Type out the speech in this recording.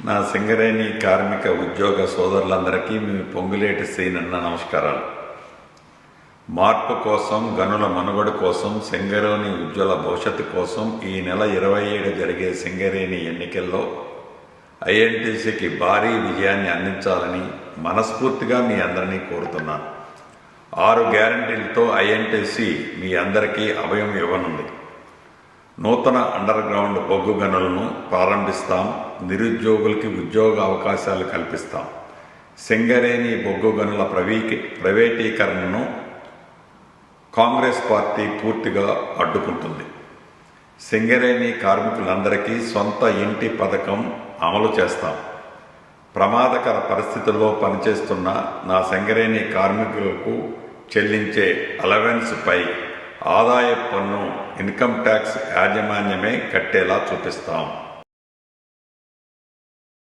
నా సింగరేణి కార్మిక ఉద్యోగ సోదరులందరికీ మీ పొంగులేటి శ్రీనన్న నమస్కారాలు. మార్పు కోసం, గనుల మనుగడ కోసం, సింగరేణి ఉజ్వల భవిష్యత్తు కోసం ఈ నెల 27 జరిగే సింగరేణి ఎన్నికల్లో ఐఎన్టీసీకి భారీ విజయాన్ని అందించాలని మనస్ఫూర్తిగా మీ అందరినీ కోరుతున్నాను. 6 గ్యారంటీలతో ఐఎన్టీసీ మీ అందరికీ అభయం ఇవ్వనుంది. నూతన అండర్ గ్రౌండ్ బొగ్గు గనులను ప్రారంభిస్తాం. నిరుద్యోగులకి ఉద్యోగ అవకాశాలు కల్పిస్తాం. సింగరేణి బొగ్గు గనుల ప్రైవేటీకరణను కాంగ్రెస్ పార్టీ పూర్తిగా అడ్డుకుంటుంది. సింగరేణి కార్మికులందరికీ సొంత ఇంటి పథకం అమలు చేస్తాం. ప్రమాదకర పరిస్థితుల్లో పనిచేస్తున్న నా సింగరేణి కార్మికులకు చెల్లించే అలవెన్స్ పై ఆదాయ పన్ను ఇన్కమ్ ట్యాక్స్ యాజమాన్యమే కట్టేలా చూపిస్తాం.